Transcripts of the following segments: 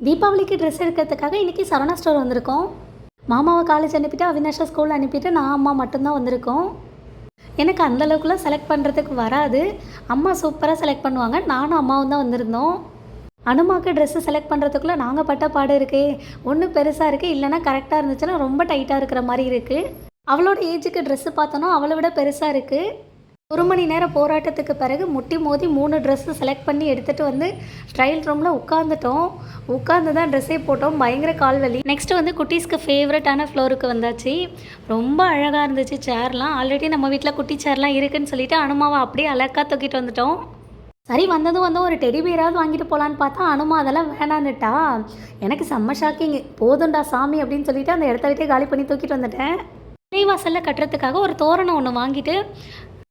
தீபாவளிக்கு ட்ரெஸ் எடுக்கிறதுக்காக இன்றைக்கி சரவணா ஸ்டோர் வந்திருக்கோம். மாமாவை காலேஜ் அனுப்பிட்டு அவினாஷா ஸ்கூல் அனுப்பிட்டு நான் அம்மா மட்டும்தான் வந்திருக்கோம். எனக்கு அந்தளவுக்குலாம் செலக்ட் பண்ணுறதுக்கு வராது. அம்மா சூப்பராக செலக்ட் பண்ணுவாங்க. நானும் அம்மாவும் தான் வந்திருந்தோம். அனுமாவுக்கு ட்ரெஸ்ஸு செலக்ட் பண்ணுறதுக்குள்ளே நாங்கள் பட்ட பாடு இருக்கே. ஒன்று பெருசாக இருக்குது, இல்லைனா கரெக்டாக இருந்துச்சுன்னா ரொம்ப டைட்டாக இருக்கிற மாதிரி இருக்குது. அவளோட ஏஜுக்கு ட்ரெஸ்ஸு பார்த்தோன்னா அவளை விட பெருசாக இருக்குது. 1 மணி நேரம் போராட்டத்துக்கு பிறகு முட்டி மோதி 3 ட்ரெஸ்ஸு செலக்ட் பண்ணி எடுத்துகிட்டு வந்து ட்ரையல் ரூமில் உட்காந்துட்டோம். உட்காந்து தான் ட்ரெஸ்ஸே போட்டோம். பயங்கர கால்வலி. நெக்ஸ்ட்டு வந்து குட்டீஸ்க்கு ஃபேவரட்டான ஃப்ளோருக்கு வந்தாச்சு. ரொம்ப அழகாக இருந்துச்சு சேர்லாம். ஆல்ரெடி நம்ம வீட்டில் குட்டி சேர்லாம் இருக்குதுன்னு சொல்லிட்டு அனுமாவை அப்படியே அழகாக தூக்கிட்டு வந்துட்டோம். சரி வந்ததும் வந்து ஒரு டெடி பேராவது வாங்கிட்டு போகலான்னு பார்த்தா அனுமா அதெல்லாம் வேணான்னுட்டா. எனக்கு செம்ம ஷாக்கிங். போதுண்டா சாமி அப்படின்னு சொல்லிட்டு அந்த இடத்த விட்டே காலி பண்ணி தூக்கிட்டு வந்துட்டேன். நிலைவாசலில் கட்டுறதுக்காக ஒரு தோரணம் ஒன்று வாங்கிட்டு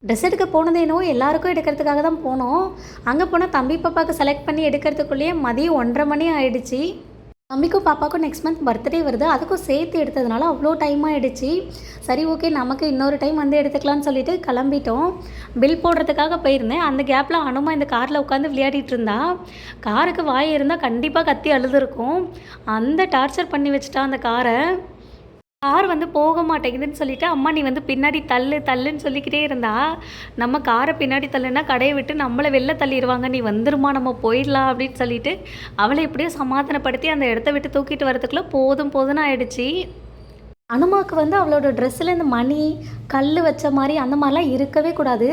ட்ரெஸ் எடுக்க போனதேனோ எல்லாருக்கும் எடுக்கிறதுக்காக தான் போனோம். அங்கே போனால் தம்பி பாப்பாவுக்கு செலக்ட் பண்ணி எடுக்கிறதுக்குள்ளேயே மதியம் 1:30 மணி ஆகிடுச்சு. தம்பிக்கும் பாப்பாவுக்கும் நெக்ஸ்ட் மந்த் பர்த்டே வருது. அதுக்கும் சேர்த்து எடுத்ததுனால அவ்வளோ டைம் ஆகிடுச்சு. சரி ஓகே நமக்கு இன்னொரு டைம் வந்து எடுத்துக்கலான்னு சொல்லிட்டு கிளம்பிட்டோம். பில் போடுறதுக்காக போயிருந்தேன். அந்த கேப்பில் அனுமா இந்த காரில் உட்காந்து விளையாடிட்டு இருந்தா. காருக்கு வாய் இருந்தால் கண்டிப்பாக கத்தி அழுதுருக்கும். அந்த டார்ச்சர் பண்ணி வச்சுட்டா அந்த காரை. கார் வந்து போக மாட்டேங்குதுன்னு சொல்லிட்டு அம்மா நீ வந்து பின்னாடி தள்ளுன்னு சொல்லிக்கிட்டே இருந்தா. நம்ம காரை பின்னாடி தள்ளுனா கடையை விட்டு நம்மளை வெளில தள்ளிடுவாங்க, நீ வந்துருமா நம்ம போயிடலாம் அப்படின்னு சொல்லிட்டு அவளை எப்படியோ சமாதானப்படுத்தி அந்த இடத்த விட்டு தூக்கிட்டு வரதுக்குள்ளே போதும்னு ஆயிடுச்சு. அனுமாவுக்கு வந்து அவளோட ட்ரெஸ்ஸில் இந்த மணி கல் வச்ச மாதிரி அந்த மாதிரிலாம் இருக்கவே கூடாது.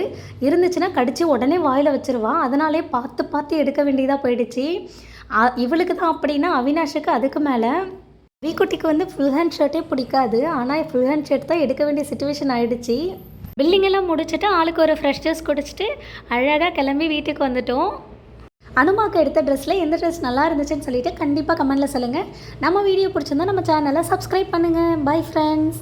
இருந்துச்சுன்னா கடித்து உடனே வாயில் வச்சிருவா. அதனாலே பார்த்து எடுக்க வேண்டியதாக போயிடுச்சு. இவளுக்கு தான் அப்படின்னா அவினாஷுக்கு அதுக்கு மேலே. வீக்குட்டிக்கு வந்து ஃபுல் ஹேண்ட் ஷர்ட்டே பிடிக்காது. ஆனால் ஃபுல் ஹேண்ட் ஷர்ட் தான் எடுக்க வேண்டிய சுச்சுவேஷன் ஆகிடுச்சு. பில்டிங்கெல்லாம் முடிச்சுட்டு ஆளுக்கு ஒரு ஃப்ரெஷ் ஜூஸ் குடிச்சிட்டு அழகாக கிளம்பி வீட்டுக்கு வந்துட்டோம். அனுமாக்கு எடுத்த ட்ரெஸ்ஸில் எந்த ட்ரெஸ் நல்லா இருந்துச்சுன்னு சொல்லிட்டு கண்டிப்பாக கமெண்ட்டில் சொல்லுங்கள். நம்ம வீடியோ பிடிச்சிருந்தா நம்ம சேனலை சப்ஸ்கிரைப் பண்ணுங்கள். Bye friends.